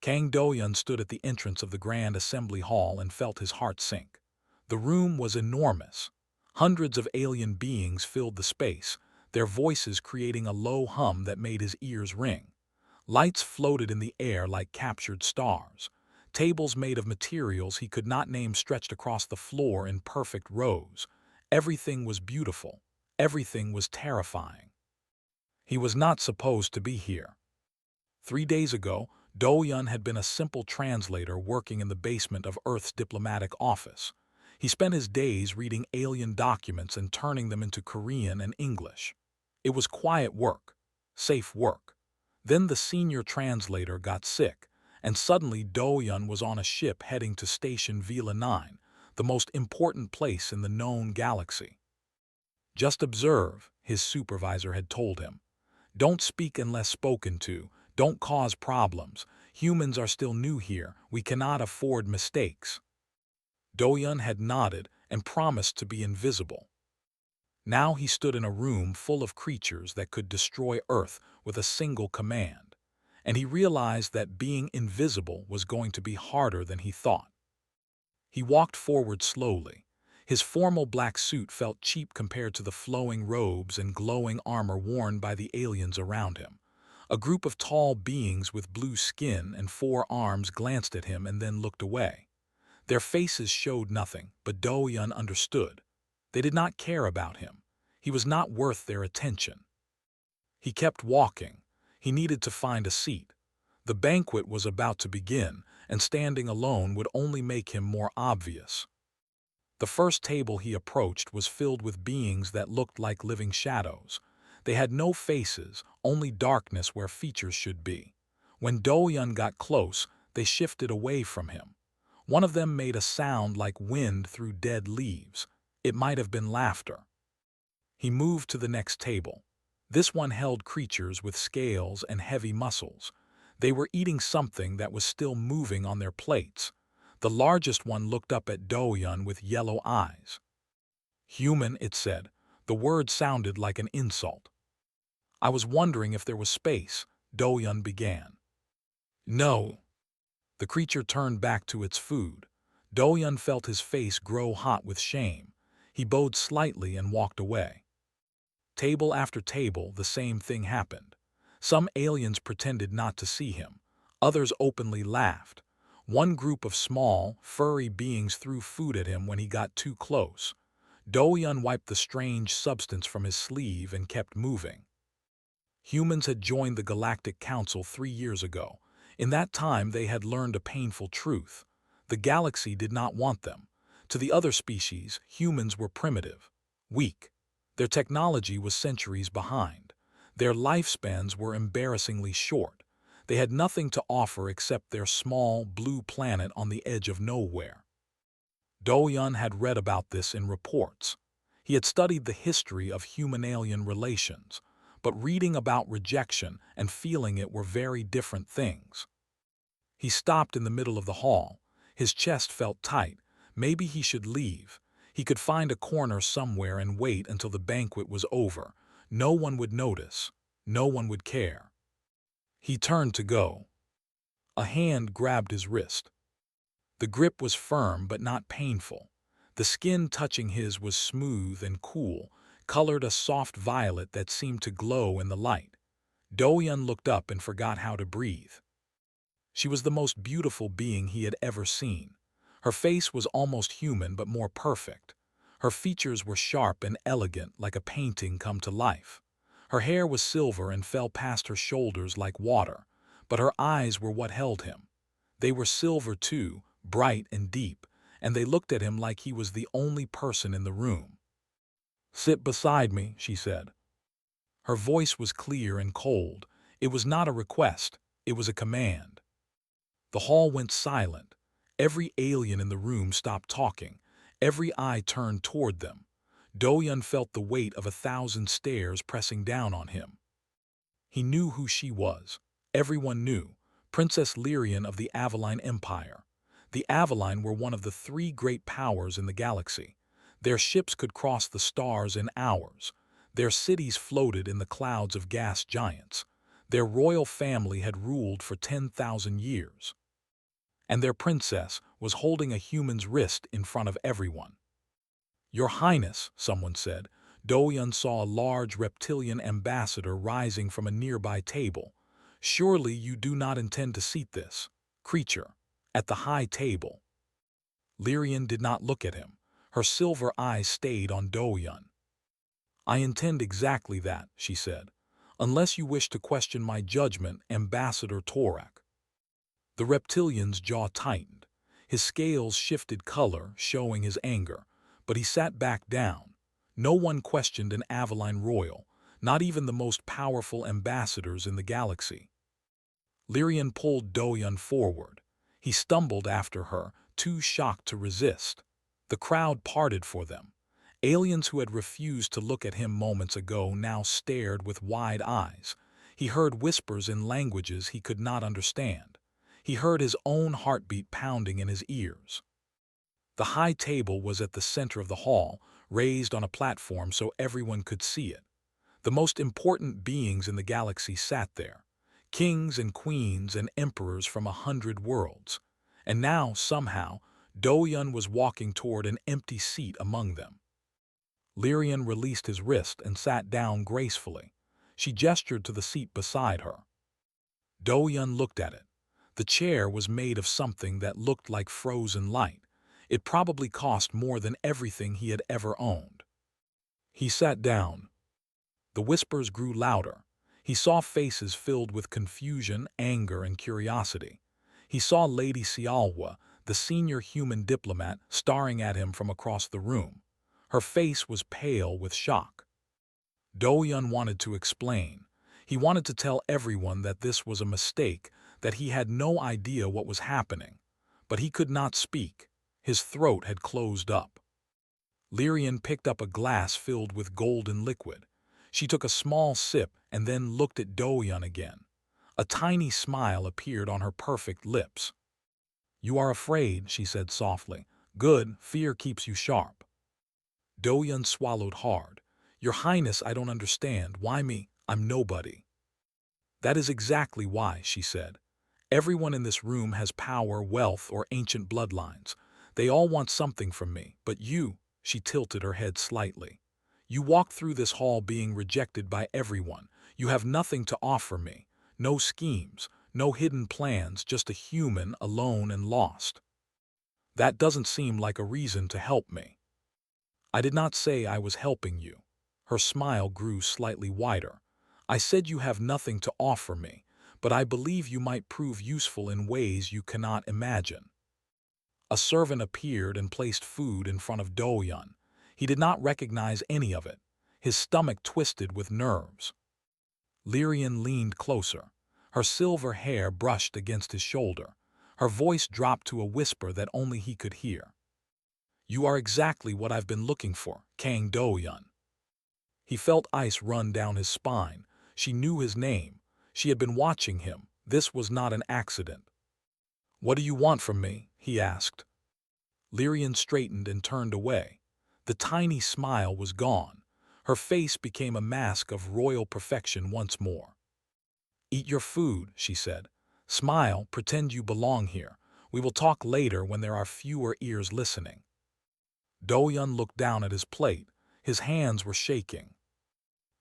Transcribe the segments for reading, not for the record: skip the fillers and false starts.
Kang Do-yun stood at the entrance of the Grand Assembly Hall and felt his heart sink. The room was enormous. Hundreds of alien beings filled the space, their voices creating a low hum that made his ears ring. Lights floated in the air like captured stars. Tables made of materials he could not name stretched across the floor in perfect rows. Everything was beautiful. Everything was terrifying. He was not supposed to be here. 3 days ago, Do-yun had been a simple translator working in the basement of Earth's diplomatic office. He spent his days reading alien documents and turning them into Korean and English. It was quiet work, safe work. Then the senior translator got sick, and suddenly Do-yun was on a ship heading to Station Vila 9, the most important place in the known galaxy. "Just observe," his supervisor had told him. "Don't speak unless spoken to. Don't cause problems. Humans are still new here. We cannot afford mistakes." Do-yun had nodded and promised to be invisible. Now he stood in a room full of creatures that could destroy Earth with a single command, and he realized that being invisible was going to be harder than he thought. He walked forward slowly. His formal black suit felt cheap compared to the flowing robes and glowing armor worn by the aliens around him. A group of tall beings with blue skin and 4 arms glanced at him and then looked away. Their faces showed nothing, but Do-yun understood. They did not care about him. He was not worth their attention. He kept walking. He needed to find a seat. The banquet was about to begin, and standing alone would only make him more obvious. The first table he approached was filled with beings that looked like living shadows. They had no faces, only darkness where features should be. When Do-yun got close, they shifted away from him. One of them made a sound like wind through dead leaves. It might have been laughter. He moved to the next table. This one held creatures with scales and heavy muscles. They were eating something that was still moving on their plates. The largest one looked up at Do-yun with yellow eyes. "Human," it said. The word sounded like an insult. "I was wondering if there was space," Do-yun began. "No." The creature turned back to its food. Do-yun felt his face grow hot with shame. He bowed slightly and walked away. Table after table, the same thing happened. Some aliens pretended not to see him. Others openly laughed. One group of small, furry beings threw food at him when he got too close. Do-yun wiped the strange substance from his sleeve and kept moving. Humans had joined the Galactic Council 3 years ago. In that time, they had learned a painful truth. The galaxy did not want them. To the other species, humans were primitive, weak. Their technology was centuries behind. Their lifespans were embarrassingly short. They had nothing to offer except their small, blue planet on the edge of nowhere. Do-yun had read about this in reports. He had studied the history of human-alien relations, but reading about rejection and feeling it were very different things. He stopped in the middle of the hall. His chest felt tight. Maybe he should leave. He could find a corner somewhere and wait until the banquet was over. No one would notice. No one would care. He turned to go. A hand grabbed his wrist. The grip was firm but not painful. The skin touching his was smooth and cool, colored a soft violet that seemed to glow in the light. Do-yun looked up and forgot how to breathe. She was the most beautiful being he had ever seen. Her face was almost human but more perfect. Her features were sharp and elegant like a painting come to life. Her hair was silver and fell past her shoulders like water, but her eyes were what held him. They were silver too, bright and deep, and they looked at him like he was the only person in the room. "Sit beside me," she said. Her voice was clear and cold. It was not a request, it was a command. The hall went silent. Every alien in the room stopped talking. Every eye turned toward them. Do-yun felt the weight of 1,000 stares pressing down on him. He knew who she was. Everyone knew. Princess Lyrian of the Aveline Empire. The Aveline were one of the 3 great powers in the galaxy. Their ships could cross the stars in hours. Their cities floated in the clouds of gas giants. Their royal family had ruled for 10,000 years, and their princess was holding a human's wrist in front of everyone. "Your Highness," someone said. Doyun saw a large reptilian ambassador rising from a nearby table. "Surely you do not intend to seat this creature at the high table." Lyrian did not look at him. Her silver eyes stayed on Doyun. "I intend exactly that," she said. "Unless you wish to question my judgment, Ambassador Torak." The reptilian's jaw tightened. His scales shifted color, showing his anger, but he sat back down. No one questioned an Aveline royal, not even the most powerful ambassadors in the galaxy. Lyrian pulled Doyun forward. He stumbled after her, too shocked to resist. The crowd parted for them. Aliens who had refused to look at him moments ago now stared with wide eyes. He heard whispers in languages he could not understand. He heard his own heartbeat pounding in his ears. The high table was at the center of the hall, raised on a platform so everyone could see it. The most important beings in the galaxy sat there. Kings and queens and emperors from 100 worlds. And now, somehow, Doyun was walking toward an empty seat among them. Lyrian released his wrist and sat down gracefully. She gestured to the seat beside her. Doyun looked at it. The chair was made of something that looked like frozen light. It probably cost more than everything he had ever owned. He sat down. The whispers grew louder. He saw faces filled with confusion, anger, and curiosity. He saw Lady Sialwa, the senior human diplomat, staring at him from across the room. Her face was pale with shock. Doyun wanted to explain. He wanted to tell everyone that this was a mistake, that he had no idea what was happening. But he could not speak. His throat had closed up. Lyrian picked up a glass filled with golden liquid. She took a small sip and then looked at Doyun again. A tiny smile appeared on her perfect lips. "You are afraid," she said softly. "Good, fear keeps you sharp." Doyun swallowed hard. "Your Highness, I don't understand. Why me? I'm nobody." "That is exactly why," she said. "Everyone in this room has power, wealth, or ancient bloodlines. They all want something from me, but you," she tilted her head slightly. "You walk through this hall being rejected by everyone. You have nothing to offer me. No schemes, no hidden plans, just a human, alone and lost. That doesn't seem like a reason to help me." "I did not say I was helping you." Her smile grew slightly wider. "I said you have nothing to offer me, but I believe you might prove useful in ways you cannot imagine." A servant appeared and placed food in front of Doyun. He did not recognize any of it. His stomach twisted with nerves. Lyrian leaned closer. Her silver hair brushed against his shoulder. Her voice dropped to a whisper that only he could hear. "You are exactly what I've been looking for, Kang Doyun." He felt ice run down his spine. She knew his name. She had been watching him. This was not an accident. "What do you want from me?" he asked. Lyrian straightened and turned away. The tiny smile was gone. Her face became a mask of royal perfection once more. "Eat your food," she said. "Smile, pretend you belong here. We will talk later when there are fewer ears listening." Doyun looked down at his plate. His hands were shaking.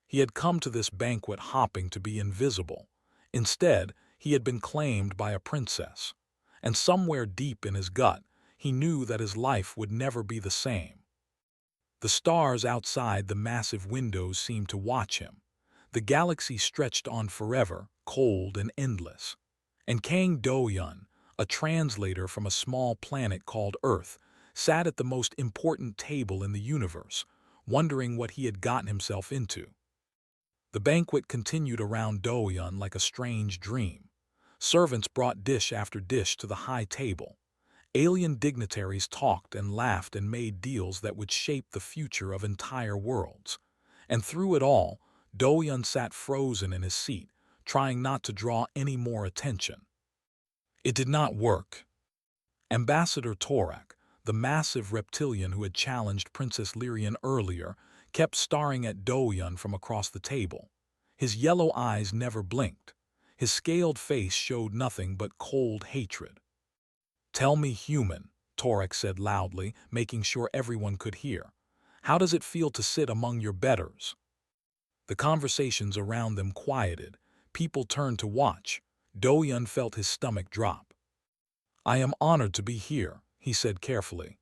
He had come to this banquet hoping to be invisible. Instead, he had been claimed by a princess. And somewhere deep in his gut, he knew that his life would never be the same. The stars outside the massive windows seemed to watch him. The galaxy stretched on forever, cold and endless. And Kang Doyun, a translator from a small planet called Earth, sat at the most important table in the universe, wondering what he had gotten himself into. The banquet continued around Doyun like a strange dream. Servants brought dish after dish to the high table. Alien dignitaries talked and laughed and made deals that would shape the future of entire worlds. And through it all, Doyun sat frozen in his seat, trying not to draw any more attention. It did not work. Ambassador Torak, the massive reptilian who had challenged Princess Lyrian earlier, kept staring at Doyun from across the table. His yellow eyes never blinked. His scaled face showed nothing but cold hatred. "Tell me, human," Torek said loudly, making sure everyone could hear. "How does it feel to sit among your betters?" The conversations around them quieted. People turned to watch. Doyun felt his stomach drop. "I am honored to be here," he said carefully.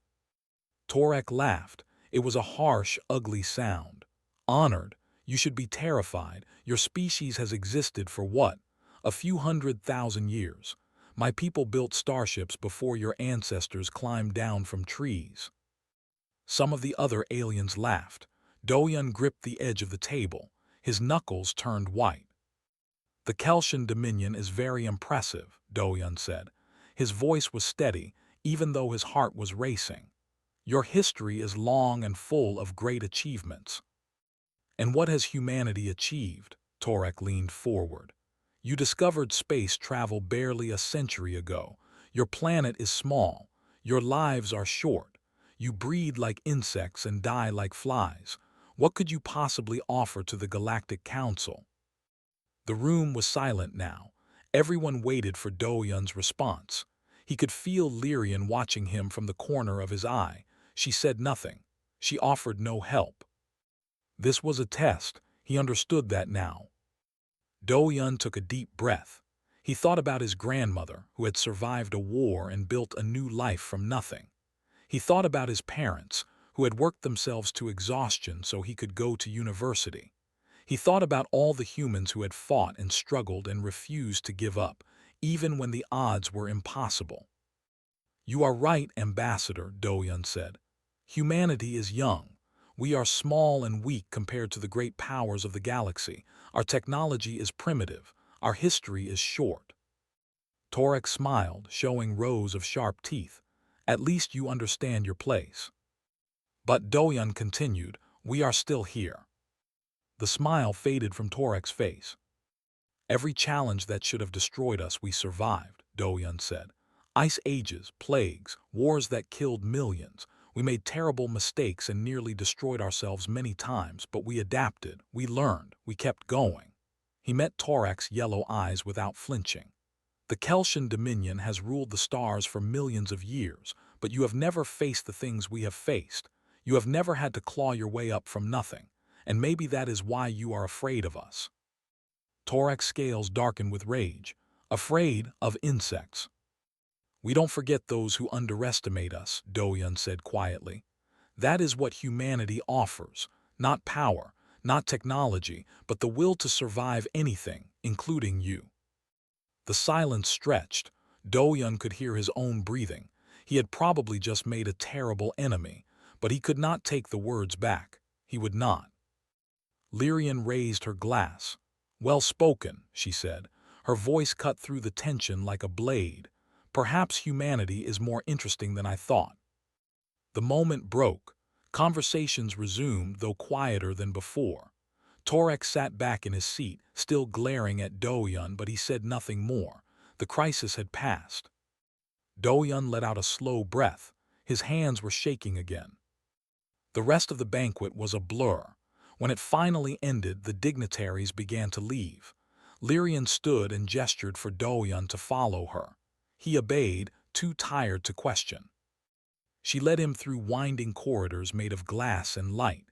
Torek laughed. It was a harsh, ugly sound. "Honored? You should be terrified. Your species has existed for what? A few 100,000 years. My people built starships before your ancestors climbed down from trees." Some of the other aliens laughed. Doyun gripped the edge of the table. His knuckles turned white. "The Kelshan Dominion is very impressive," Doyun said. His voice was steady, even though his heart was racing. "Your history is long and full of great achievements." "And what has humanity achieved?" Torek leaned forward. "You discovered space travel barely a century ago. Your planet is small. Your lives are short. You breed like insects and die like flies. What could you possibly offer to the Galactic Council?" The room was silent now. Everyone waited for Doyun's response. He could feel Lyrian watching him from the corner of his eye. She said nothing. She offered no help. This was a test. He understood that now. Doyun took a deep breath. He thought about his grandmother, who had survived a war and built a new life from nothing. He thought about his parents, who had worked themselves to exhaustion so he could go to university. He thought about all the humans who had fought and struggled and refused to give up, even when the odds were impossible. "You are right, Ambassador," Doyun said. "Humanity is young. We are small and weak compared to the great powers of the galaxy. Our technology is primitive. Our history is short." Torek smiled, showing rows of sharp teeth. "At least you understand your place." But Doyun continued, "We are still here." The smile faded from Torek's face. "Every challenge that should have destroyed us we survived," Doyun said. "Ice ages, plagues, wars that killed millions. We made terrible mistakes and nearly destroyed ourselves many times, but we adapted, we learned, we kept going." He met Torek's yellow eyes without flinching. "The Kelshan Dominion has ruled the stars for millions of years, but you have never faced the things we have faced. You have never had to claw your way up from nothing, and maybe that is why you are afraid of us." Torek's scales darkened with rage. "Afraid of insects." "We don't forget those who underestimate us," Doyun said quietly. "That is what humanity offers. Not power, not technology, but the will to survive anything, including you." The silence stretched. Doyun could hear his own breathing. He had probably just made a terrible enemy, but he could not take the words back. He would not. Lyrian raised her glass. "Well spoken," she said. Her voice cut through the tension like a blade. "Perhaps humanity is more interesting than I thought." The moment broke. Conversations resumed, though quieter than before. Torek sat back in his seat, still glaring at Doyun, but he said nothing more. The crisis had passed. Doyun let out a slow breath. His hands were shaking again. The rest of the banquet was a blur. When it finally ended, the dignitaries began to leave. Lyrian stood and gestured for Doyun to follow her. He obeyed, too tired to question. She led him through winding corridors made of glass and light.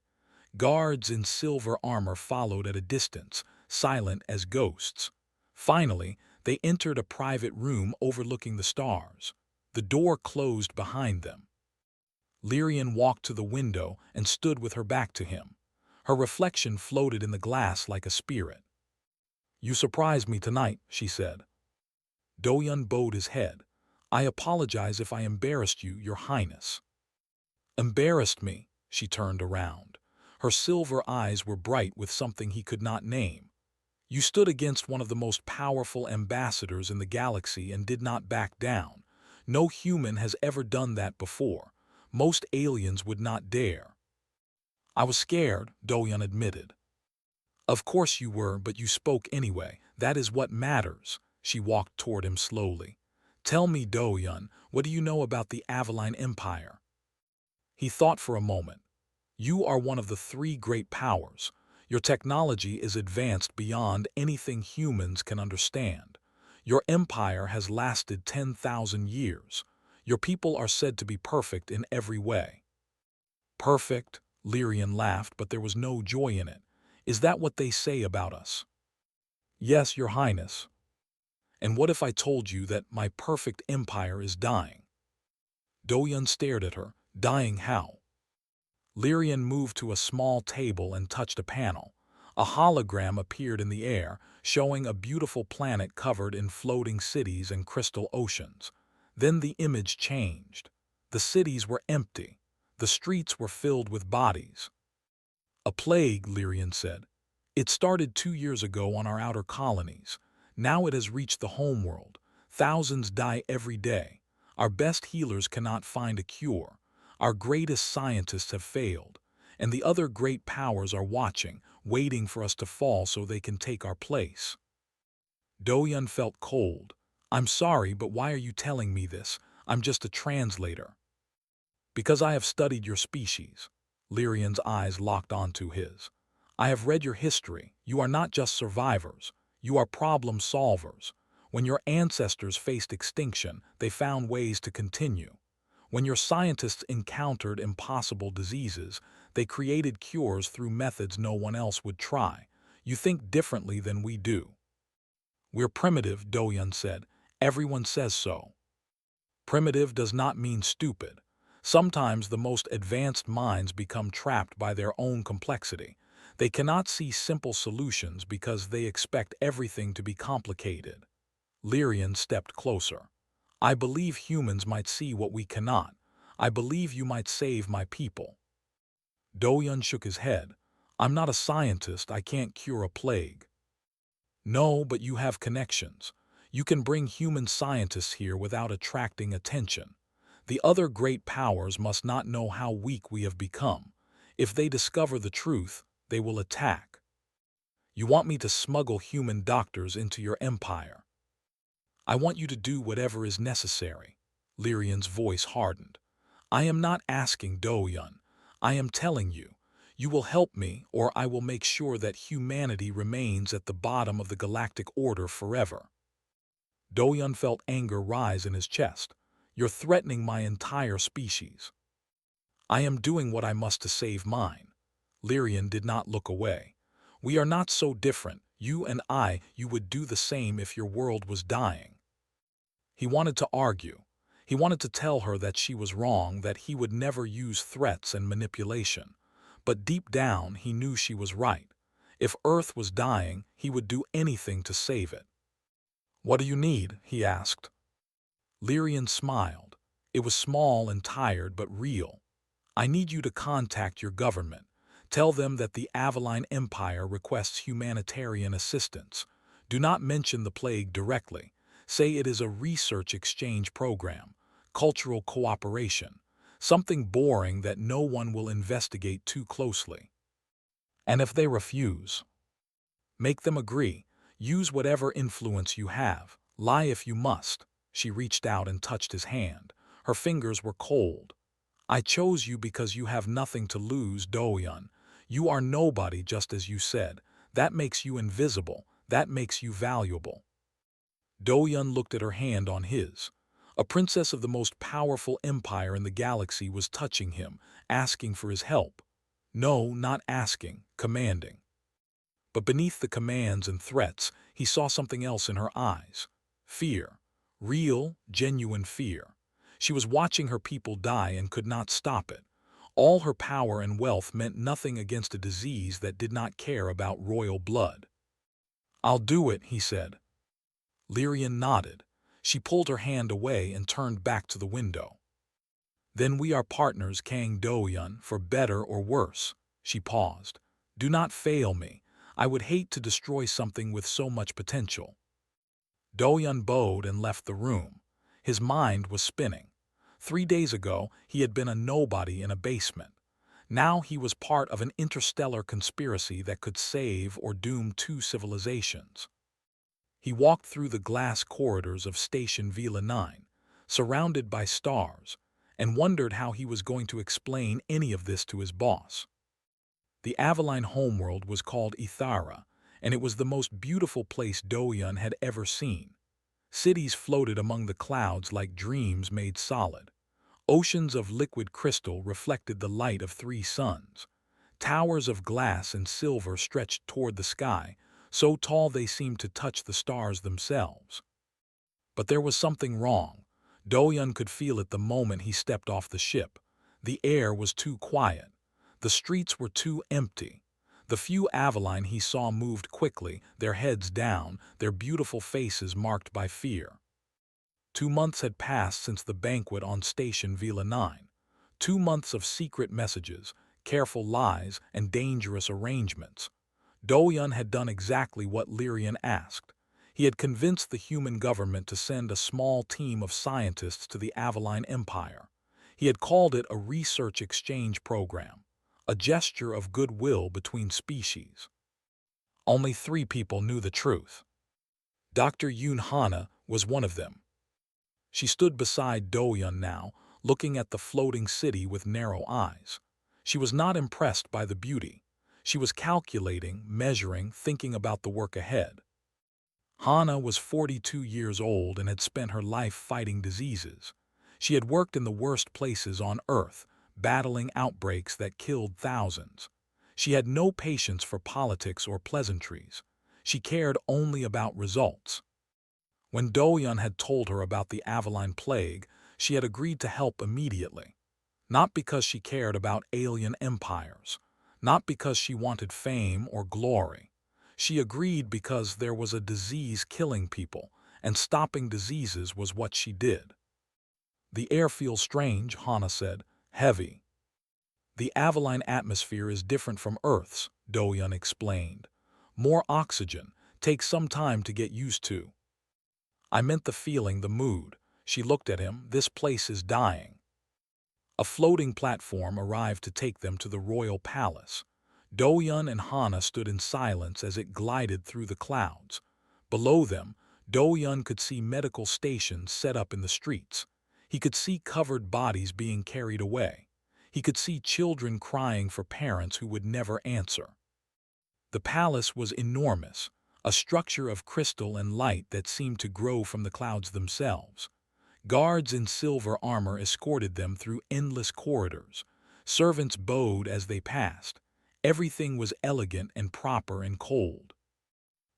Guards in silver armor followed at a distance, silent as ghosts. Finally, they entered a private room overlooking the stars. The door closed behind them. Lyrian walked to the window and stood with her back to him. Her reflection floated in the glass like a spirit. "You surprised me tonight," she said. Doyun bowed his head. "I apologize if I embarrassed you, Your Highness." "Embarrassed me?" She turned around. Her silver eyes were bright with something he could not name. "You stood against one of the most powerful ambassadors in the galaxy and did not back down. No human has ever done that before. Most aliens would not dare." "I was scared," Doyun admitted. "Of course you were, but you spoke anyway. That is what matters." She walked toward him slowly. "Tell me, Doyun, what do you know about the Aveline Empire?" He thought for a moment. "You are one of the three great powers. Your technology is advanced beyond anything humans can understand. Your empire has lasted 10,000 years. Your people are said to be perfect in every way." "Perfect?" Lyrian laughed, but there was no joy in it. "Is that what they say about us?" "Yes, Your Highness." "And what if I told you that my perfect empire is dying?" Doyun stared at her. "Dying how?" Lyrian moved to a small table and touched a panel. A hologram appeared in the air, showing a beautiful planet covered in floating cities and crystal oceans. Then the image changed. The cities were empty. The streets were filled with bodies. "A plague," Lyrian said. "It started 2 years ago on our outer colonies. Now it has reached the homeworld. Thousands die every day. Our best healers cannot find a cure. Our greatest scientists have failed. And the other great powers are watching, waiting for us to fall so they can take our place." Doyun felt cold. "I'm sorry, but why are you telling me this? I'm just a translator." "Because I have studied your species." Lyrian's eyes locked onto his. "I have read your history. You are not just survivors. You are problem solvers. When your ancestors faced extinction, they found ways to continue. When your scientists encountered impossible diseases, they created cures through methods no one else would try. You think differently than we do." "We're primitive," Doyun said. "Everyone says so." "Primitive does not mean stupid. Sometimes the most advanced minds become trapped by their own complexity. They cannot see simple solutions because they expect everything to be complicated." Lyrian stepped closer. "I believe humans might see what we cannot. I believe you might save my people." Doyun shook his head. "I'm not a scientist. I can't cure a plague." "No, but you have connections. You can bring human scientists here without attracting attention. The other great powers must not know how weak we have become. If they discover the truth, they will attack." "You want me to smuggle human doctors into your empire?" "I want you to do whatever is necessary." Lyrian's voice hardened. "I am not asking Doyun. I am telling you. You will help me, or I will make sure that humanity remains at the bottom of the galactic order forever." Doyun felt anger rise in his chest. "You're threatening my entire species." "I am doing what I must to save mine." Lyrian did not look away. "We are not so different. You and I, you would do the same if your world was dying." He wanted to argue. He wanted to tell her that she was wrong, that he would never use threats and manipulation. But deep down, he knew she was right. If Earth was dying, he would do anything to save it. "What do you need?" he asked. Lyrian smiled. It was small and tired, but real. "I need you to contact your government. Tell them that the Aveline Empire requests humanitarian assistance. Do not mention the plague directly. Say it is a research exchange program, cultural cooperation, something boring that no one will investigate too closely. And if they refuse, make them agree. Use whatever influence you have. Lie if you must." She reached out and touched his hand. Her fingers were cold. "I chose you because you have nothing to lose, Doyun. You are nobody, just as you said. That makes you invisible. That makes you valuable." Doyun looked at her hand on his. A princess of the most powerful empire in the galaxy was touching him, asking for his help. No, not asking, commanding. But beneath the commands and threats, he saw something else in her eyes. Fear. Real, genuine fear. She was watching her people die and could not stop it. All her power and wealth meant nothing against a disease that did not care about royal blood. "I'll do it," he said. Lyrian nodded. She pulled her hand away and turned back to the window. "Then we are partners, Kang Doyun, for better or worse." She paused. "Do not fail me. I would hate to destroy something with so much potential." Doyun bowed and left the room. His mind was spinning. 3 days ago, he had been a nobody in a basement. Now he was part of an interstellar conspiracy that could save or doom 2 civilizations. He walked through the glass corridors of Station Vila 9, surrounded by stars, and wondered how he was going to explain any of this to his boss. The Avaline homeworld was called Ithara, and it was the most beautiful place Doyun had ever seen. Cities floated among the clouds like dreams made solid. Oceans of liquid crystal reflected the light of three suns. Towers of glass and silver stretched toward the sky, so tall they seemed to touch the stars themselves. But there was something wrong. Doyun could feel it the moment he stepped off the ship. The air was too quiet. The streets were too empty. The few Avaline he saw moved quickly, their heads down, their beautiful faces marked by fear. 2 months had passed since the banquet on Station Vila 9. 2 months of secret messages, careful lies, and dangerous arrangements. Doyun had done exactly what Lyrian asked. He had convinced the human government to send a small team of scientists to the Avaline Empire. He had called it a research exchange program, a gesture of goodwill between species. Only 3 people knew the truth. Dr. Yoon Hana was one of them. She stood beside Doyun now, looking at the floating city with narrow eyes. She was not impressed by the beauty. She was calculating, measuring, thinking about the work ahead. Hana was 42 years old and had spent her life fighting diseases. She had worked in the worst places on Earth, battling outbreaks that killed thousands. She had no patience for politics or pleasantries. She cared only about results. When Doyun had told her about the Avaline plague, she had agreed to help immediately. Not because she cared about alien empires, not because she wanted fame or glory. She agreed because there was a disease killing people, and stopping diseases was what she did. The air feels strange, Hana said, heavy. The Avaline atmosphere is different from Earth's, Doyun explained. More oxygen, takes some time to get used to. I meant the feeling, the mood. She looked at him. This place is dying. A floating platform arrived to take them to the royal palace. Doyun and Hana stood in silence as it glided through the clouds. Below them, Doyun could see medical stations set up in the streets. He could see covered bodies being carried away. He could see children crying for parents who would never answer. The palace was enormous, a structure of crystal and light that seemed to grow from the clouds themselves. Guards in silver armor escorted them through endless corridors. Servants bowed as they passed. Everything was elegant and proper and cold.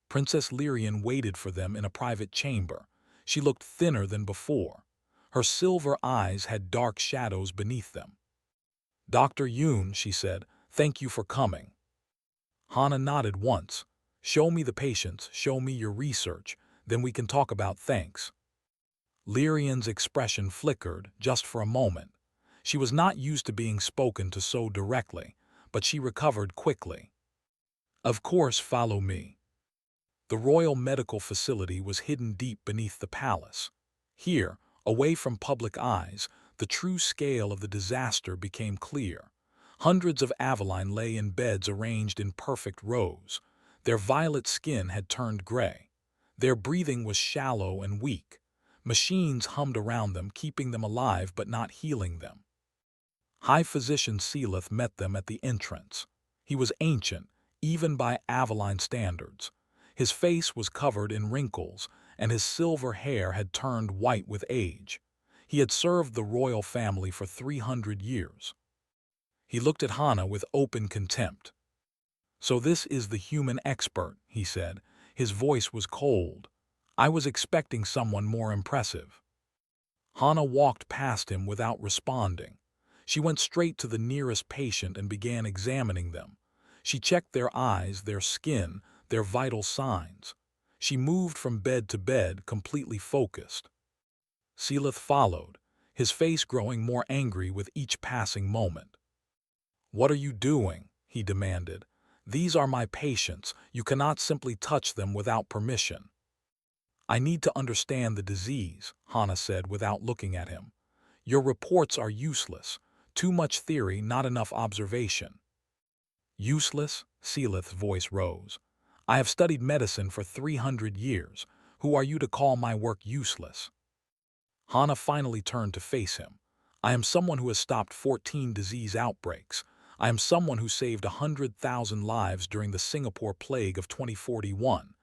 Princess Lyrian waited for them in a private chamber. She looked thinner than before. Her silver eyes had dark shadows beneath them. Dr. Yoon, she said, thank you for coming. Hana nodded once. Show me the patients, show me your research, then we can talk about thanks. Lyrian's expression flickered just for a moment. She was not used to being spoken to so directly, but she recovered quickly. Of course, follow me. The royal medical facility was hidden deep beneath the palace. Here, away from public eyes, the true scale of the disaster became clear. Hundreds of Avaline lay in beds arranged in perfect rows. Their violet skin had turned gray. Their breathing was shallow and weak. Machines hummed around them, keeping them alive but not healing them. High Physician Seelith met them at the entrance. He was ancient, even by Avaline standards. His face was covered in wrinkles, and his silver hair had turned white with age. He had served the royal family for 300 years. He looked at Hana with open contempt. So this is the human expert, he said. His voice was cold. I was expecting someone more impressive. Hana walked past him without responding. She went straight to the nearest patient and began examining them. She checked their eyes, their skin, their vital signs. She moved from bed to bed, completely focused. Seelith followed, his face growing more angry with each passing moment. What are you doing? He demanded. These are my patients. You cannot simply touch them without permission. I need to understand the disease, Hana said without looking at him. Your reports are useless. Too much theory, not enough observation. Useless? Seelith's voice rose. I have studied medicine for 300 years. Who are you to call my work useless? Hana finally turned to face him. I am someone who has stopped 14 disease outbreaks. I am someone who saved 100,000 lives during the Singapore plague of 2041.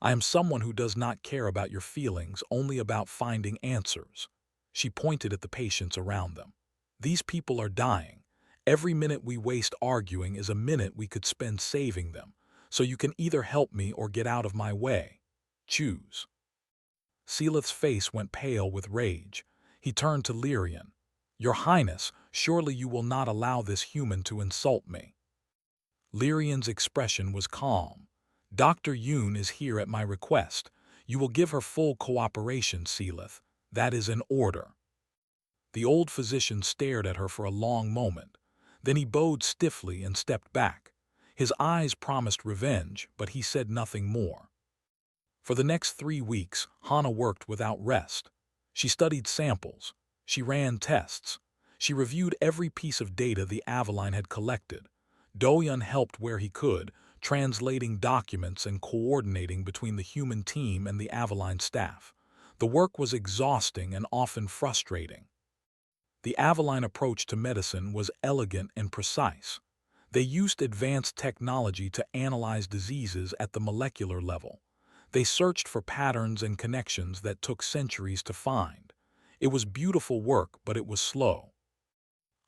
I am someone who does not care about your feelings, only about finding answers." She pointed at the patients around them. "These people are dying. Every minute we waste arguing is a minute we could spend saving them. So you can either help me or get out of my way. Choose." Seelith's face went pale with rage. He turned to Lyrian. "Your Highness, surely you will not allow this human to insult me." Lyrian's expression was calm. "Dr. Yoon is here at my request. You will give her full cooperation, Seelith. That is an order." The old physician stared at her for a long moment. Then he bowed stiffly and stepped back. His eyes promised revenge, but he said nothing more. For the next 3 weeks, Hana worked without rest. She studied samples. She ran tests. She reviewed every piece of data the Aveline had collected. Doyun helped where he could, translating documents and coordinating between the human team and the Aveline staff. The work was exhausting and often frustrating. The Aveline approach to medicine was elegant and precise. They used advanced technology to analyze diseases at the molecular level. They searched for patterns and connections that took centuries to find. It was beautiful work, but it was slow.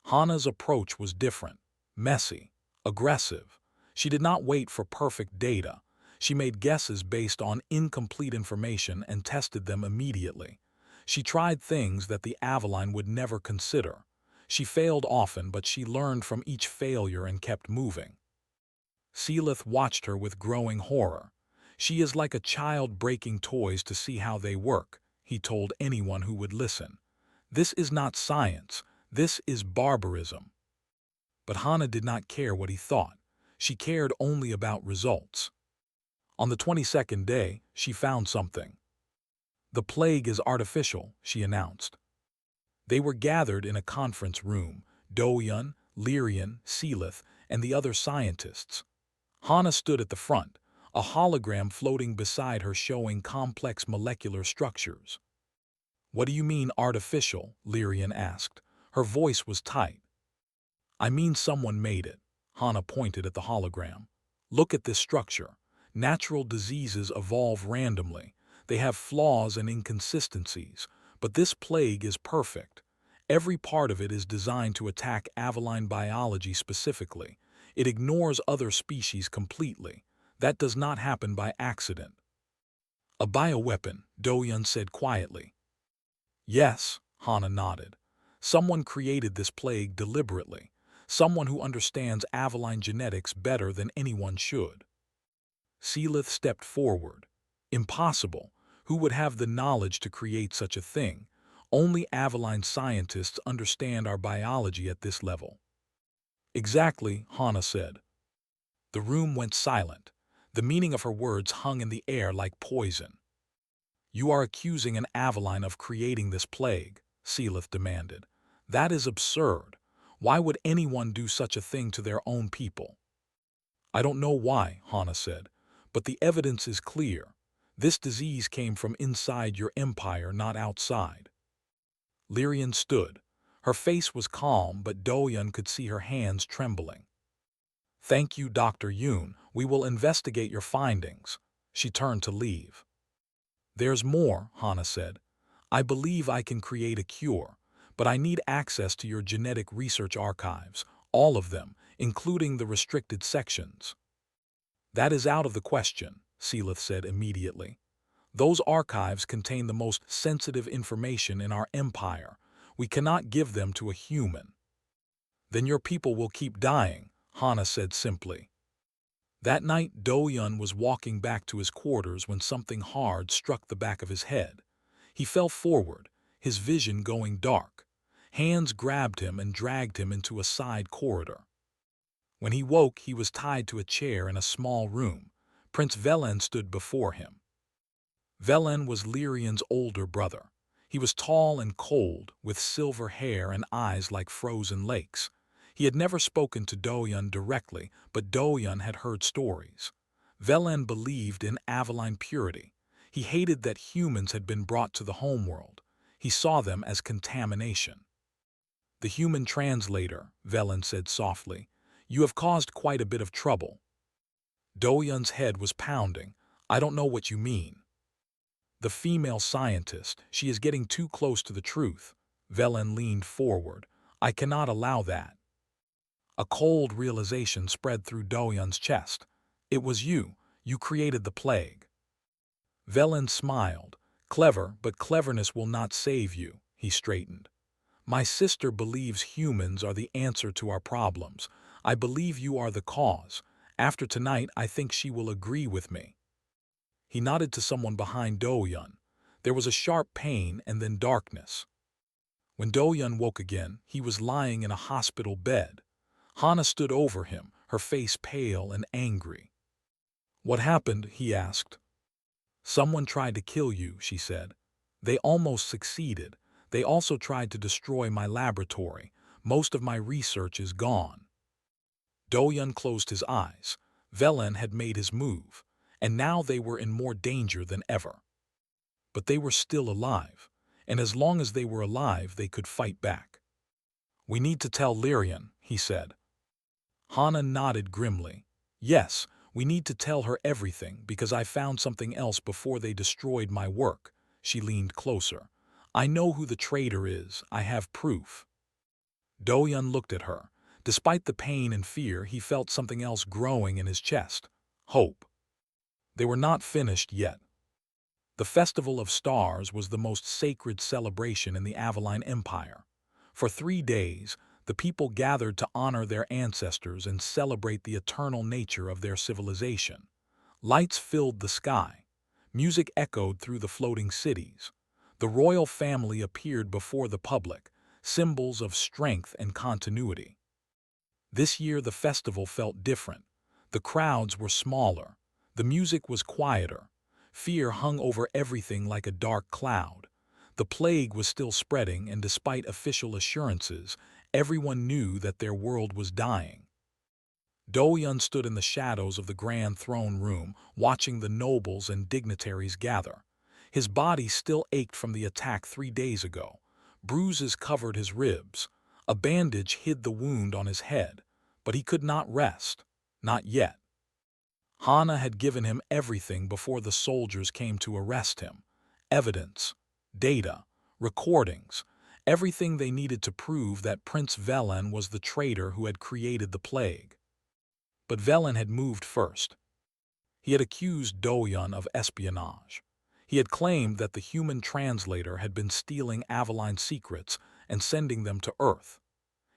Hana's approach was different, messy, aggressive. She did not wait for perfect data. She made guesses based on incomplete information and tested them immediately. She tried things that the Aveline would never consider. She failed often, but she learned from each failure and kept moving. Seelith watched her with growing horror. "She is like a child breaking toys to see how they work," he told anyone who would listen. "This is not science. This is barbarism." But Hana did not care what he thought. She cared only about results. On the 22nd day, she found something. "The plague is artificial," she announced. They were gathered in a conference room, Doyun, Lyrian, Seelith, and the other scientists. Hana stood at the front, a hologram floating beside her showing complex molecular structures. "What do you mean artificial?" Lyrian asked. Her voice was tight. "I mean someone made it." Hana pointed at the hologram. "Look at this structure. Natural diseases evolve randomly. They have flaws and inconsistencies, but this plague is perfect. Every part of it is designed to attack Aveline biology specifically. It ignores other species completely. That does not happen by accident." "A bioweapon," Doyun said quietly. "Yes," Hana nodded. "Someone created this plague deliberately. Someone who understands Aveline genetics better than anyone should." Seelith stepped forward. "Impossible. Who would have the knowledge to create such a thing? Only Aveline scientists understand our biology at this level." "Exactly," Hana said. The room went silent. The meaning of her words hung in the air like poison. "You are accusing an Aveline of creating this plague," Seelith demanded. "That is absurd. Why would anyone do such a thing to their own people?" "I don't know why," Hana said, "but the evidence is clear. This disease came from inside your empire, not outside." Lyrian stood. Her face was calm, but Doyun could see her hands trembling. "Thank you, Dr. Yoon. We will investigate your findings." She turned to leave. "There's more," Hana said. "I believe I can create a cure, but I need access to your genetic research archives, all of them, including the restricted sections." "That is out of the question," Seelith said immediately. "Those archives contain the most sensitive information in our empire. We cannot give them to a human." "Then your people will keep dying," Hana said simply. That night, Doyun was walking back to his quarters when something hard struck the back of his head. He fell forward, his vision going dark. Hands grabbed him and dragged him into a side corridor. When he woke, he was tied to a chair in a small room. Prince Velen stood before him. Velen was Lyrian's older brother. He was tall and cold, with silver hair and eyes like frozen lakes. He had never spoken to Doyun directly, but Doyun had heard stories. Velen believed in Aveline purity. He hated that humans had been brought to the homeworld. He saw them as contamination. "The human translator," Velen said softly. You have caused quite a bit of trouble. Do-yun's head was pounding. I don't know what you mean. The female scientist, she is getting too close to the truth. Velen leaned forward. I cannot allow that. A cold realization spread through Do-yun's chest. It was you. You created the plague. Velen smiled. Clever, but cleverness will not save you, he straightened. My sister believes humans are the answer to our problems. I believe you are the cause. After tonight, I think she will agree with me. He nodded to someone behind Do-yun. There was a sharp pain and then darkness. When Do-yun woke again, he was lying in a hospital bed. Hana stood over him, her face pale and angry. What happened? He asked. Someone tried to kill you, she said. They almost succeeded. They also tried to destroy my laboratory. Most of my research is gone. Do-yun closed his eyes. Velen had made his move, and now they were in more danger than ever. But they were still alive, and as long as they were alive, they could fight back. We need to tell Lyrian, he said. Hana nodded grimly. Yes, we need to tell her everything because I found something else before they destroyed my work. She leaned closer. I know who the traitor is. I have proof. Do-yun looked at her. Despite the pain and fear, he felt something else growing in his chest. Hope. They were not finished yet. The Festival of Stars was the most sacred celebration in the Avaline Empire. For 3 days, the people gathered to honor their ancestors and celebrate the eternal nature of their civilization. Lights filled the sky. Music echoed through the floating cities. The royal family appeared before the public, symbols of strength and continuity. This year the festival felt different. The crowds were smaller. The music was quieter. Fear hung over everything like a dark cloud. The plague was still spreading, and despite official assurances, everyone knew that their world was dying. Do-yun stood in the shadows of the grand throne room, watching the nobles and dignitaries gather. His body still ached from the attack 3 days ago. Bruises covered his ribs. A bandage hid the wound on his head, but he could not rest. Not yet. Hana had given him everything before the soldiers came to arrest him. Evidence, data, recordings, everything they needed to prove that Prince Velen was the traitor who had created the plague. But Velen had moved first. He had accused Do-yun of espionage. He had claimed that the human translator had been stealing Avaline secrets and sending them to Earth.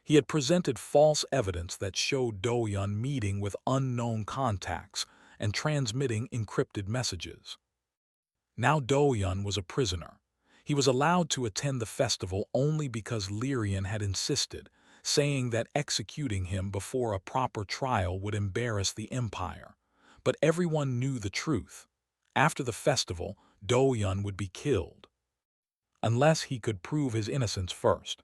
He had presented false evidence that showed Do-yun meeting with unknown contacts and transmitting encrypted messages. Now Do-yun was a prisoner. He was allowed to attend the festival only because Lyrian had insisted, saying that executing him before a proper trial would embarrass the Empire. But everyone knew the truth. After the festival, Do-yun would be killed. Unless he could prove his innocence first.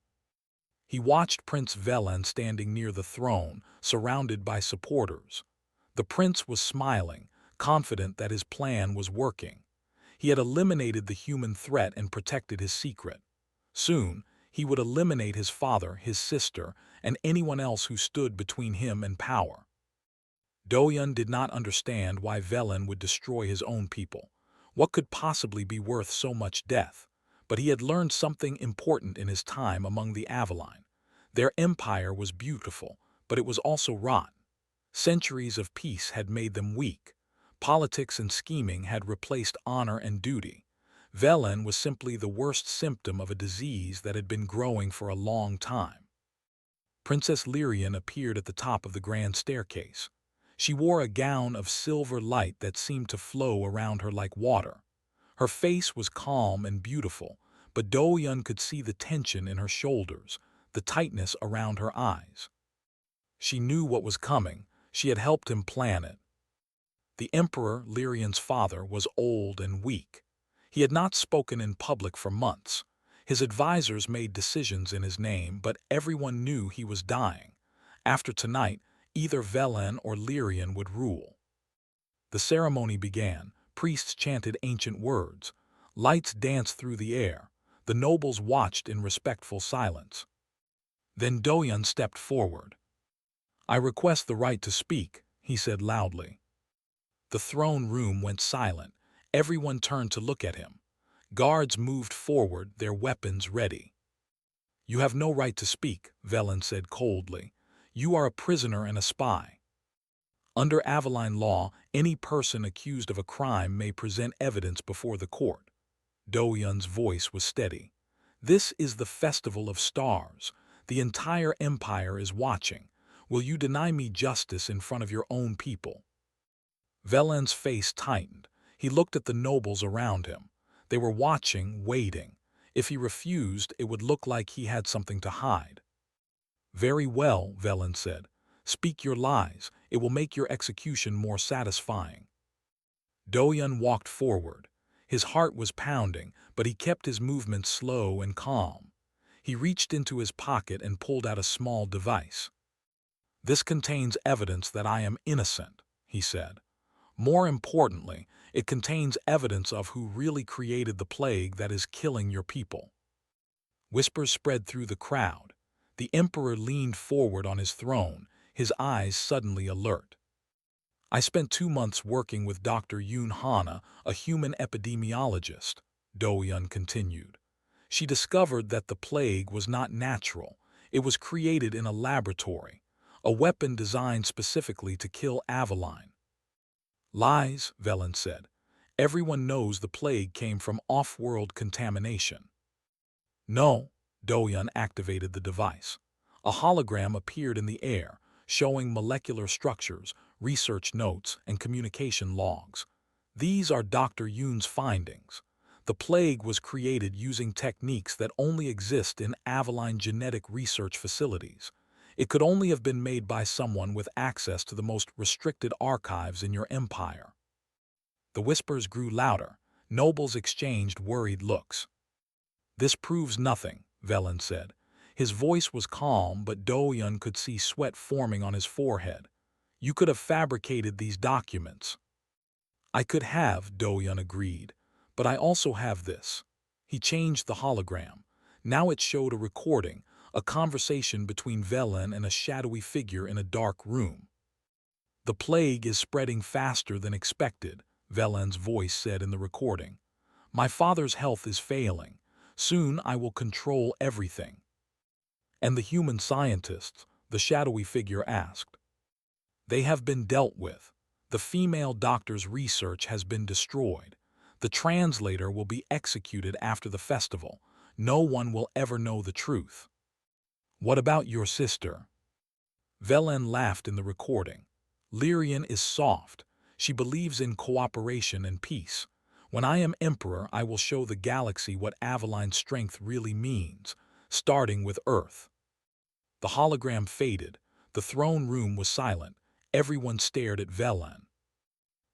He watched Prince Velen standing near the throne, surrounded by supporters. The prince was smiling, confident that his plan was working. He had eliminated the human threat and protected his secret. Soon, he would eliminate his father, his sister, and anyone else who stood between him and power. Do-yun did not understand why Velen would destroy his own people. What could possibly be worth so much death? But he had learned something important in his time among the Avaline. Their empire was beautiful, but it was also rotten. Centuries of peace had made them weak. Politics and scheming had replaced honor and duty. Velen was simply the worst symptom of a disease that had been growing for a long time. Princess Lyrian appeared at the top of the grand staircase. She wore a gown of silver light that seemed to flow around her like water. Her face was calm and beautiful, but Do-yun could see the tension in her shoulders, the tightness around her eyes. She knew what was coming. She had helped him plan it. The Emperor, Lyrian's father, was old and weak. He had not spoken in public for months. His advisors made decisions in his name, but everyone knew he was dying. After tonight, either Velen or Lyrian would rule. The ceremony began. Priests chanted ancient words. Lights danced through the air. The nobles watched in respectful silence. Then Do-yun stepped forward. "I request the right to speak," he said loudly. The throne room went silent. Everyone turned to look at him. Guards moved forward, their weapons ready. "You have no right to speak," Velen said coldly. "You are a prisoner and a spy. Under Aveline law, any person accused of a crime may present evidence before the court." Do-yun's voice was steady. "This is the Festival of Stars. The entire empire is watching. Will you deny me justice in front of your own people?" Velen's face tightened. He looked at the nobles around him. They were watching, waiting. If he refused, it would look like he had something to hide. "Very well," Velen said. "Speak your lies. It will make your execution more satisfying." Do-yun walked forward. His heart was pounding, but he kept his movements slow and calm. He reached into his pocket and pulled out a small device. "This contains evidence that I am innocent," he said. "More importantly, it contains evidence of who really created the plague that is killing your people." Whispers spread through the crowd. The emperor leaned forward on his throne, his eyes suddenly alert. "I spent 2 months working with Dr. Yoon Hana, a human epidemiologist," Do-yun continued. "She discovered that the plague was not natural. It was created in a laboratory, a weapon designed specifically to kill Aveline." "Lies," Velen said. "Everyone knows the plague came from off-world contamination." "No." Do-yun activated the device. A hologram appeared in the air, showing molecular structures, research notes, and communication logs. "These are Dr. Yoon's findings. The plague was created using techniques that only exist in Aveline genetic research facilities. It could only have been made by someone with access to the most restricted archives in your empire." The whispers grew louder. Nobles exchanged worried looks. "This proves nothing," Velen said. His voice was calm, but Do-yun could see sweat forming on his forehead. "You could have fabricated these documents." "I could have," Do-yun agreed. "But I also have this." He changed the hologram. Now it showed a recording, a conversation between Velen and a shadowy figure in a dark room. "The plague is spreading faster than expected," Velen's voice said in the recording. "My father's health is failing. Soon I will control everything." "And the human scientists?" the shadowy figure asked. "They have been dealt with. The female doctor's research has been destroyed. The translator will be executed after the festival. No one will ever know the truth." "What about your sister?" Velen laughed in the recording. "Lyrian is soft. She believes in cooperation and peace. When I am emperor, I will show the galaxy what Aveline's strength really means, starting with Earth." The hologram faded. The throne room was silent. Everyone stared at Velen.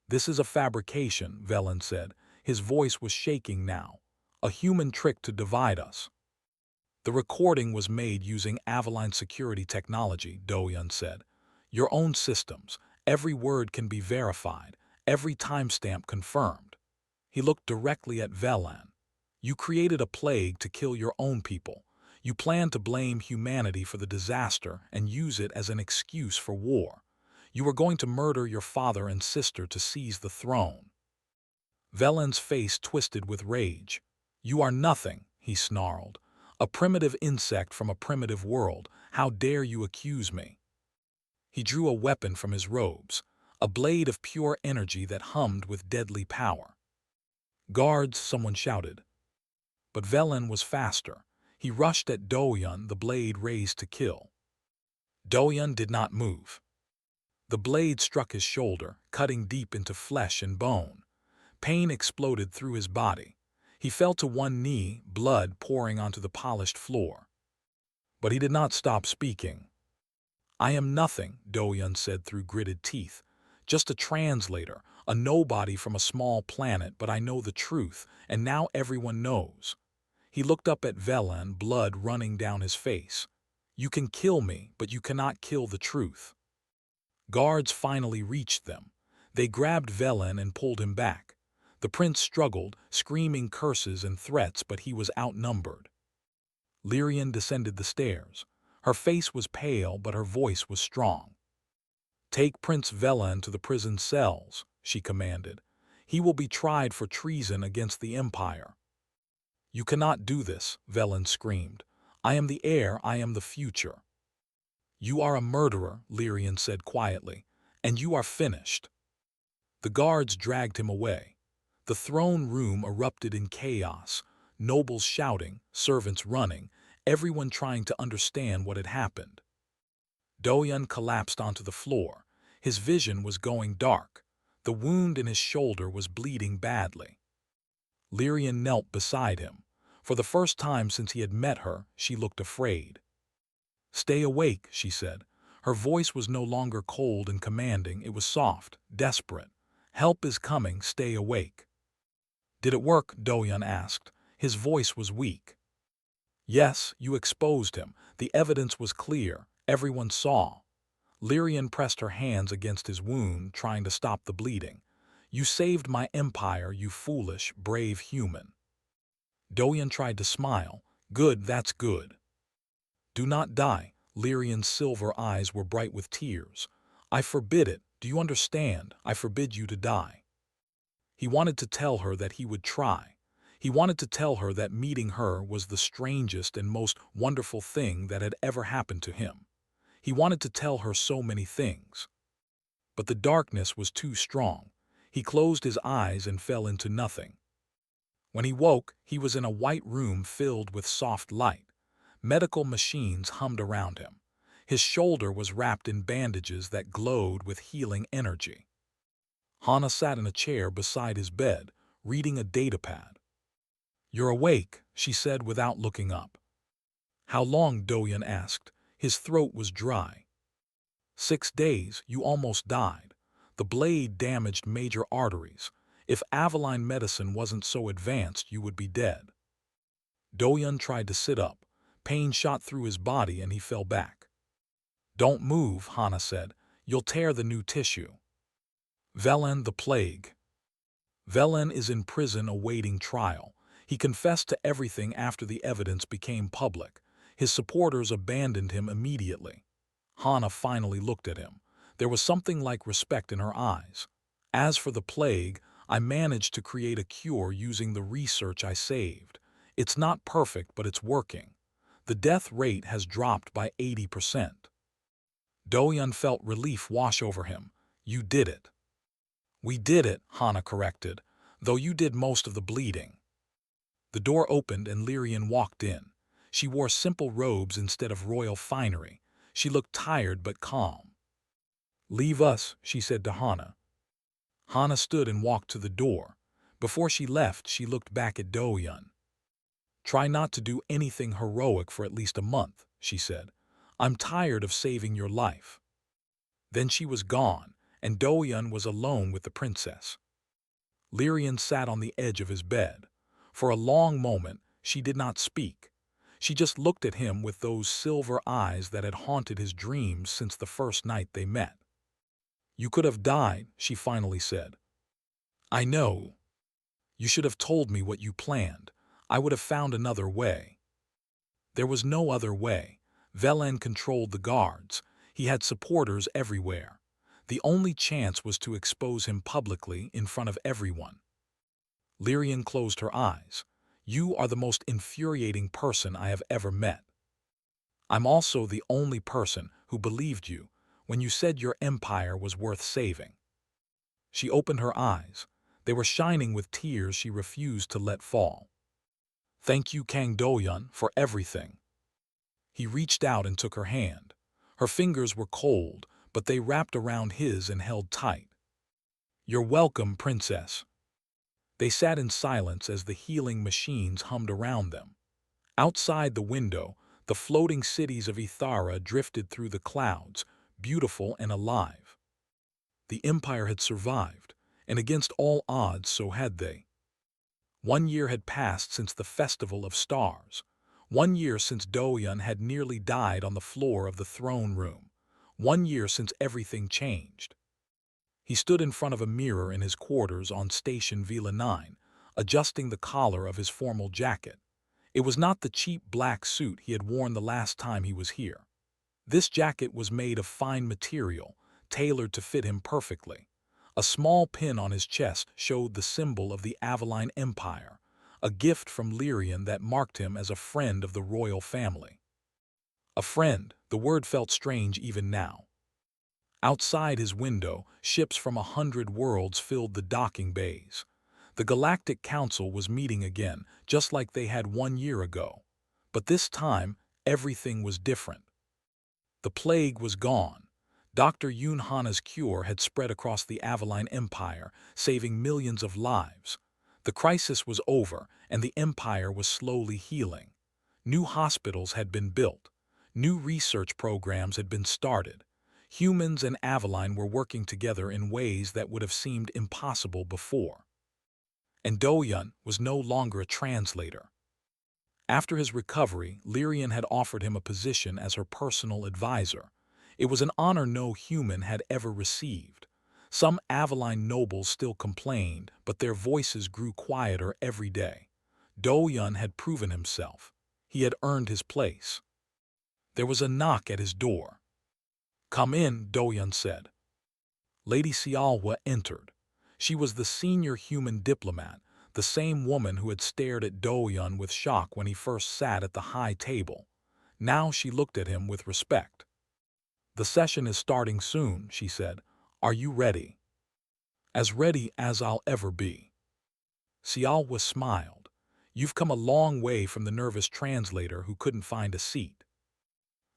"This is a fabrication," Velen said. His voice was shaking now. "A human trick to divide us." "The recording was made using Aveline security technology," Do-yun said. "Your own systems. Every word can be verified, every timestamp confirmed." He looked directly at Velen. "You created a plague to kill your own people. You plan to blame humanity for the disaster and use it as an excuse for war. You are going to murder your father and sister to seize the throne." Velen's face twisted with rage. "You are nothing," he snarled. "A primitive insect from a primitive world. How dare you accuse me?" He drew a weapon from his robes, a blade of pure energy that hummed with deadly power. "Guards!" someone shouted. But Velen was faster. He rushed at Do-yun, the blade raised to kill. Do-yun did not move. The blade struck his shoulder, cutting deep into flesh and bone. Pain exploded through his body. He fell to one knee, blood pouring onto the polished floor. But he did not stop speaking. "I am nothing," Do-yun said through gritted teeth. "Just a translator, a nobody from a small planet, but I know the truth, and now everyone knows." He looked up at Velen, blood running down his face. "You can kill me, but you cannot kill the truth." Guards finally reached them. They grabbed Velen and pulled him back. The prince struggled, screaming curses and threats, but he was outnumbered. Lyrian descended the stairs. Her face was pale, but her voice was strong. "Take Prince Velan to the prison cells," she commanded. "He will be tried for treason against the Empire." "You cannot do this," Velan screamed. "I am the heir, I am the future." "You are a murderer," Lyrian said quietly, "and you are finished." The guards dragged him away. The throne room erupted in chaos, nobles shouting, servants running, everyone trying to understand what had happened. Doyan collapsed onto the floor. His vision was going dark. The wound in his shoulder was bleeding badly. Lyrian knelt beside him. For the first time since he had met her, she looked afraid. "Stay awake," she said. Her voice was no longer cold and commanding, it was soft, desperate. "Help is coming, stay awake." "Did it work?" Doyan asked. His voice was weak. "Yes, you exposed him. The evidence was clear. Everyone saw." Lyrian pressed her hands against his wound, trying to stop the bleeding. "You saved my empire, you foolish, brave human." Doyan tried to smile. "Good, that's good." "Do not die." Lyrian's silver eyes were bright with tears. "I forbid it. Do you understand? I forbid you to die." He wanted to tell her that he would try. He wanted to tell her that meeting her was the strangest and most wonderful thing that had ever happened to him. He wanted to tell her so many things. But the darkness was too strong. He closed his eyes and fell into nothing. When he woke, he was in a white room filled with soft light. Medical machines hummed around him. His shoulder was wrapped in bandages that glowed with healing energy. Hana sat in a chair beside his bed, reading a datapad. "You're awake," she said without looking up. "How long?" Doyan asked. His throat was dry. 6 days, you almost died. The blade damaged major arteries. If Aveline medicine wasn't so advanced, you would be dead." Doyan tried to sit up. Pain shot through his body and he fell back. "Don't move," Hana said. "You'll tear the new tissue." Velan the plague. Velan is in prison awaiting trial. He confessed to everything after the evidence became public. His supporters abandoned him immediately. Hana finally looked at him. There was something like respect in her eyes. "As for the plague, I managed to create a cure using the research I saved. It's not perfect, but it's working. The death rate has dropped by 80%. Doyan felt relief wash over him. "You did it." "We did it," Hana corrected, "though you did most of the bleeding." The door opened and Lyrian walked in. She wore simple robes instead of royal finery. She looked tired but calm. "Leave us," she said to Hana. Hana stood and walked to the door. Before she left, she looked back at Doyan. "Try not to do anything heroic for at least a month," she said. "I'm tired of saving your life." Then she was gone, and Doyan was alone with the princess. Lyrian sat on the edge of his bed. For a long moment, she did not speak. She just looked at him with those silver eyes that had haunted his dreams since the first night they met. "You could have died," she finally said. "I know. You should have told me what you planned. I would have found another way." There was no other way. Velan controlled the guards. He had supporters everywhere. The only chance was to expose him publicly in front of everyone. Lyrian closed her eyes. "You are the most infuriating person I have ever met. I'm also the only person who believed you when you said your empire was worth saving." She opened her eyes. They were shining with tears she refused to let fall. "Thank you, Kang Doyan, for everything." He reached out and took her hand. Her fingers were cold, but they wrapped around his and held tight. "You're welcome, princess." They sat in silence as the healing machines hummed around them. Outside the window, the floating cities of Ithara drifted through the clouds, beautiful and alive. The empire had survived, and against all odds so had they. 1 year had passed since the Festival of Stars. 1 year since Doyan had nearly died on the floor of the throne room. 1 year since everything changed. He stood in front of a mirror in his quarters on Station Vila 9, adjusting the collar of his formal jacket. It was not the cheap black suit he had worn the last time he was here. This jacket was made of fine material, tailored to fit him perfectly. A small pin on his chest showed the symbol of the Avaline Empire, a gift from Lyrian that marked him as a friend of the royal family. A friend, the word felt strange even now. Outside his window, ships from 100 worlds filled the docking bays. The Galactic Council was meeting again, just like they had 1 year ago. But this time, everything was different. The plague was gone. Dr. Yoon Hana's cure had spread across the Avaline Empire, saving millions of lives. The crisis was over, and the empire was slowly healing. New hospitals had been built. New research programs had been started. Humans and Avaline were working together in ways that would have seemed impossible before. And Do-yun was no longer a translator. After his recovery, Lyrian had offered him a position as her personal advisor. It was an honor no human had ever received. Some Avaline nobles still complained, but their voices grew quieter every day. Do-yun had proven himself. He had earned his place. There was a knock at his door. "Come in," Do-yun said. Lady Xiaohua entered. She was the senior human diplomat, the same woman who had stared at Do-yun with shock when he first sat at the high table. Now she looked at him with respect. "The session is starting soon," she said. "Are you ready?" "As ready as I'll ever be." Xiaohua smiled. "You've come a long way from the nervous translator who couldn't find a seat."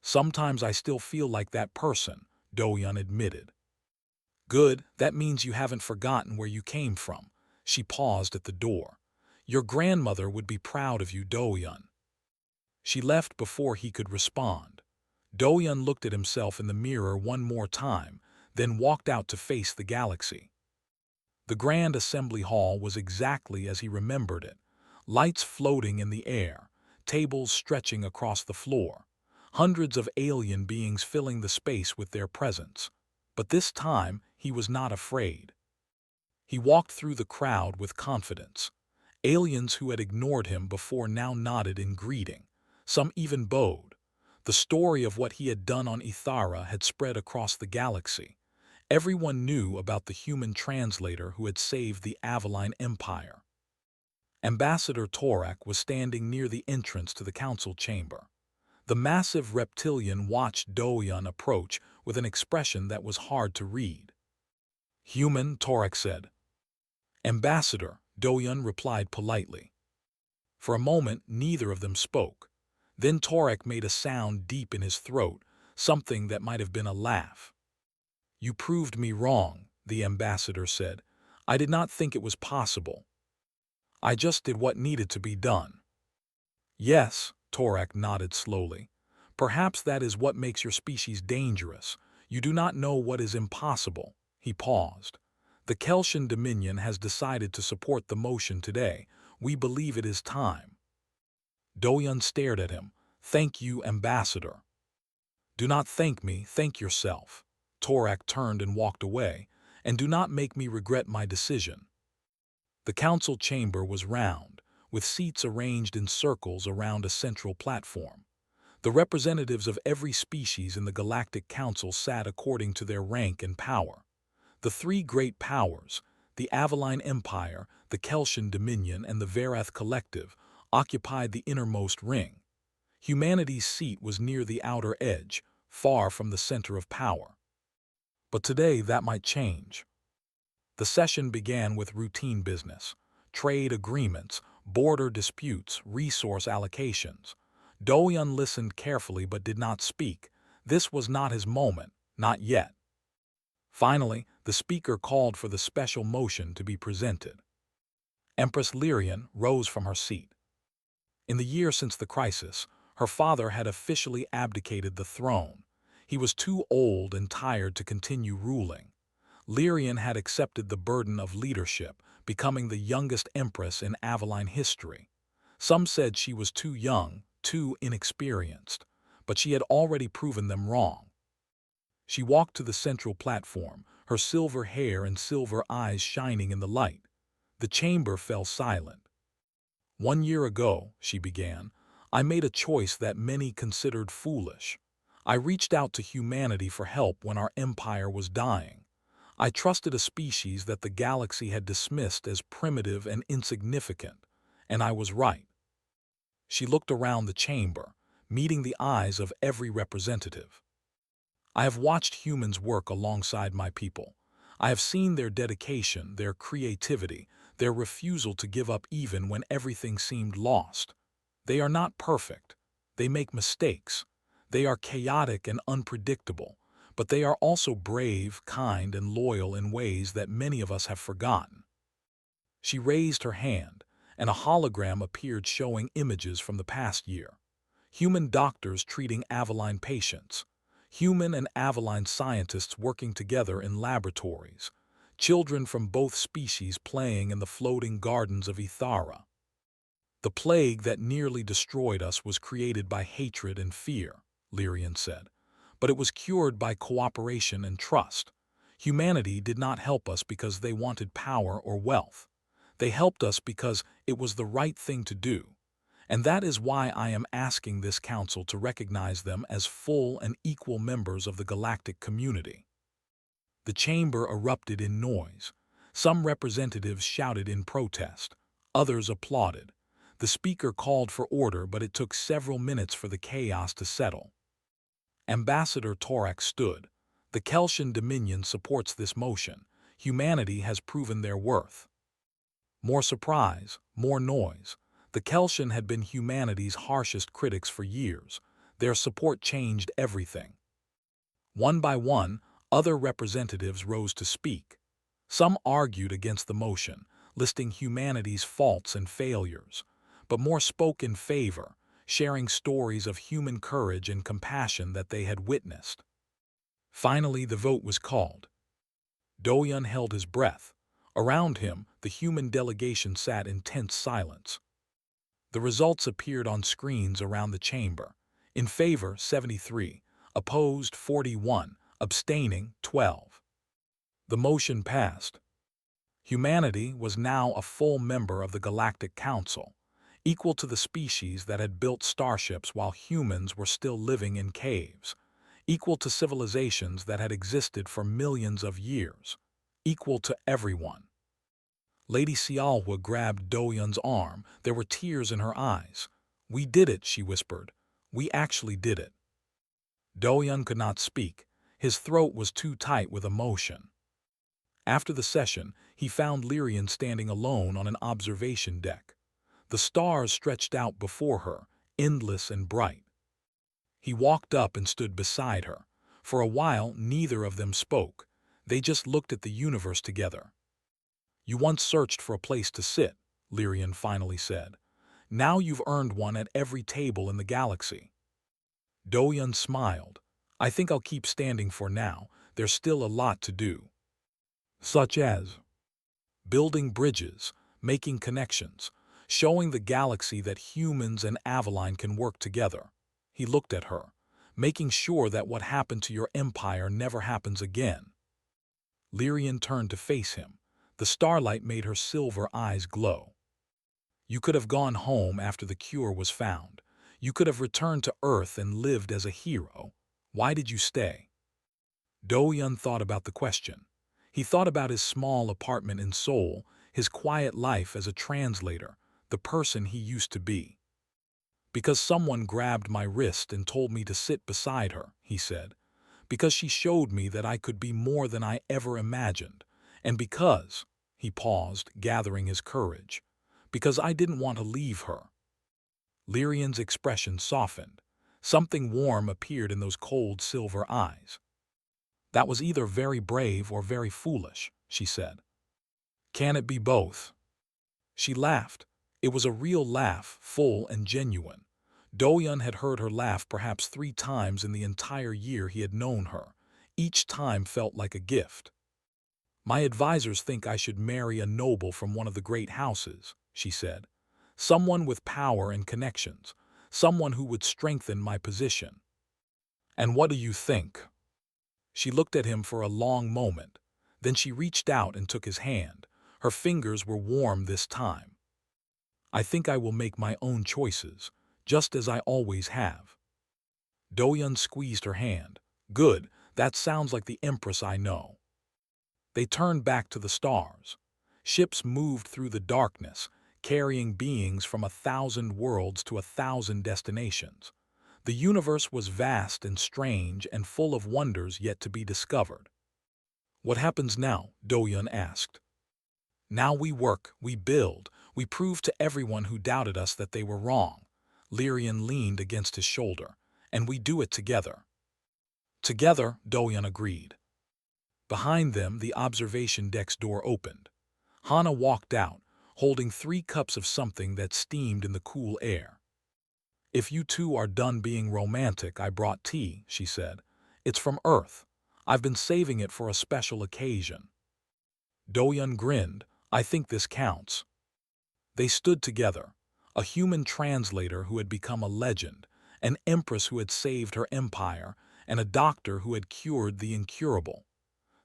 "Sometimes I still feel like that person," Do-yun admitted. "Good, that means you haven't forgotten where you came from." She paused at the door. "Your grandmother would be proud of you, Do-yun." She left before he could respond. Do-yun looked at himself in the mirror one more time, then walked out to face the galaxy. The Grand Assembly Hall was exactly as he remembered it. Lights floating in the air, tables stretching across the floor, hundreds of alien beings filling the space with their presence. But this time, he was not afraid. He walked through the crowd with confidence. Aliens who had ignored him before now nodded in greeting. Some even bowed. The story of what he had done on Ithara had spread across the galaxy. Everyone knew about the human translator who had saved the Avaline Empire. Ambassador Torak was standing near the entrance to the council chamber. The massive reptilian watched Do-yun approach with an expression that was hard to read. "Human," Torak said. "Ambassador," Do-yun replied politely. For a moment, neither of them spoke. Then Torak made a sound deep in his throat, something that might have been a laugh. "You proved me wrong," the ambassador said. "I did not think it was possible. I just did what needed to be done." "Yes," Torak nodded slowly. "Perhaps that is what makes your species dangerous. You do not know what is impossible." He paused. "The Keltian Dominion has decided to support the motion today. We believe it is time." Do-yun stared at him. "Thank you, Ambassador." "Do not thank me, thank yourself." Torak turned and walked away. "And do not make me regret my decision." The council chamber was round, with seats arranged in circles around a central platform. The representatives of every species in the Galactic Council sat according to their rank and power. The three great powers, the Avaline Empire, the Keltian Dominion, and the Verath Collective, occupied the innermost ring. Humanity's seat was near the outer edge, far from the center of power. But today that might change. The session began with routine business: trade agreements, border disputes, resource allocations. Do-yun listened carefully but did not speak. This was not his moment, not yet. Finally, the speaker called for the special motion to be presented. Empress Lyrian rose from her seat. In the year since the crisis, her father had officially abdicated the throne. He was too old and tired to continue ruling. Lyrian had accepted the burden of leadership, becoming the youngest empress in Avaline history. Some said she was too young, too inexperienced, but she had already proven them wrong. She walked to the central platform, her silver hair and silver eyes shining in the light. The chamber fell silent. "1 year ago," she began, "I made a choice that many considered foolish. I reached out to humanity for help when our empire was dying. I trusted a species that the galaxy had dismissed as primitive and insignificant, and I was right. She looked around the chamber, meeting the eyes of every representative. I have watched humans work alongside my people. I have seen their dedication, their creativity, their refusal to give up even when everything seemed lost. They are not perfect. They make mistakes. They are chaotic and unpredictable, but they are also brave, kind, and loyal in ways that many of us have forgotten. She raised her hand, and a hologram appeared showing images from the past year. Human doctors treating Avaline patients. Human and Avaline scientists working together in laboratories. Children from both species playing in the floating gardens of Ithara. The plague that nearly destroyed us was created by hatred and fear, Lyrian said, but it was cured by cooperation and trust. Humanity did not help us because they wanted power or wealth. They helped us because it was the right thing to do. And that is why I am asking this council to recognize them as full and equal members of the galactic community. The chamber erupted in noise. Some representatives shouted in protest. Others applauded. The speaker called for order, but it took several minutes for the chaos to settle. Ambassador Torak stood. The Kelsian Dominion supports this motion. Humanity has proven their worth. More surprise, more noise. The Kelsian had been humanity's harshest critics for years. Their support changed everything. One by one, other representatives rose to speak. Some argued against the motion, listing humanity's faults and failures, but more spoke in favor, sharing stories of human courage and compassion that they had witnessed. Finally, the vote was called. Doyun held his breath. Around him, the human delegation sat in tense silence. The results appeared on screens around the chamber. In favor, 73. Opposed, 41. Abstaining, 12. The motion passed. Humanity was now a full member of the Galactic Council, equal to the species that had built starships while humans were still living in caves, equal to civilizations that had existed for millions of years, equal to everyone. Lady Sialhua grabbed Doyun's arm. There were tears in her eyes. "We did it," she whispered. "We actually did it." Doyun could not speak. His throat was too tight with emotion. After the session, he found Lyrian standing alone on an observation deck. The stars stretched out before her, endless and bright. He walked up and stood beside her. For a while, neither of them spoke. They just looked at the universe together. "You once searched for a place to sit," Lyrian finally said. "Now you've earned one at every table in the galaxy." Doyun smiled. "I think I'll keep standing for now. There's still a lot to do. Such as building bridges, making connections, showing the galaxy that humans and Avaline can work together." He looked at her, "making sure that what happened to your empire never happens again." Lyrian turned to face him. The starlight made her silver eyes glow. "You could have gone home after the cure was found. You could have returned to Earth and lived as a hero. Why did you stay?" Doyun thought about the question. He thought about his small apartment in Seoul, his quiet life as a translator, the person he used to be. "Because someone grabbed my wrist and told me to sit beside her," he said. "Because she showed me that I could be more than I ever imagined. And because," he paused, gathering his courage, "because I didn't want to leave her." Lyrian's expression softened. Something warm appeared in those cold silver eyes. "That was either very brave or very foolish," she said. "Can it be both?" She laughed. It was a real laugh, full and genuine. Doyun had heard her laugh perhaps 3 times in the entire year he had known her. Each time felt like a gift. "My advisors think I should marry a noble from one of the great houses," she said. "Someone with power and connections, someone who would strengthen my position." "And what do you think?" She looked at him for a long moment. Then she reached out and took his hand. Her fingers were warm this time. "I think I will make my own choices, just as I always have." Do-young squeezed her hand. Good, that sounds like the Empress I know. They turned back to the stars. Ships moved through the darkness, carrying beings from 1,000 worlds to 1,000 destinations. The universe was vast and strange and full of wonders yet to be discovered. What happens now? Do-young asked. Now we work, we build, we prove to everyone who doubted us that they were wrong. Lyrian leaned against his shoulder. And we do it together. Together, Do-young agreed. Behind them, the observation deck's door opened. Hana walked out, holding 3 cups of something that steamed in the cool air. If you two are done being romantic, I brought tea, she said. It's from Earth. I've been saving it for a special occasion. Do-young grinned. I think this counts. They stood together, a human translator who had become a legend, an empress who had saved her empire, and a doctor who had cured the incurable.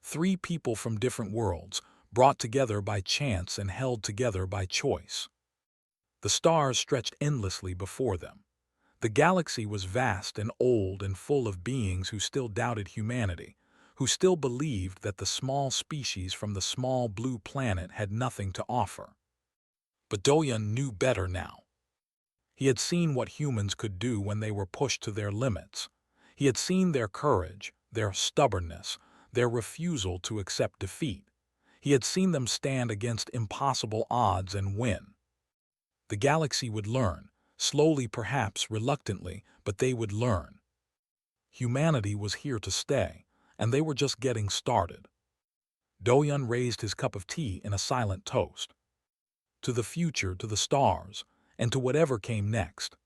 3 people from different worlds, brought together by chance and held together by choice. The stars stretched endlessly before them. The galaxy was vast and old and full of beings who still doubted humanity, who still believed that the small species from the small blue planet had nothing to offer. But Do-young knew better now. He had seen what humans could do when they were pushed to their limits. He had seen their courage, their stubbornness, their refusal to accept defeat. He had seen them stand against impossible odds and win. The galaxy would learn, slowly perhaps, reluctantly, but they would learn. Humanity was here to stay, and they were just getting started. Do-young raised his cup of tea in a silent toast. To the future, to the stars, and to whatever came next.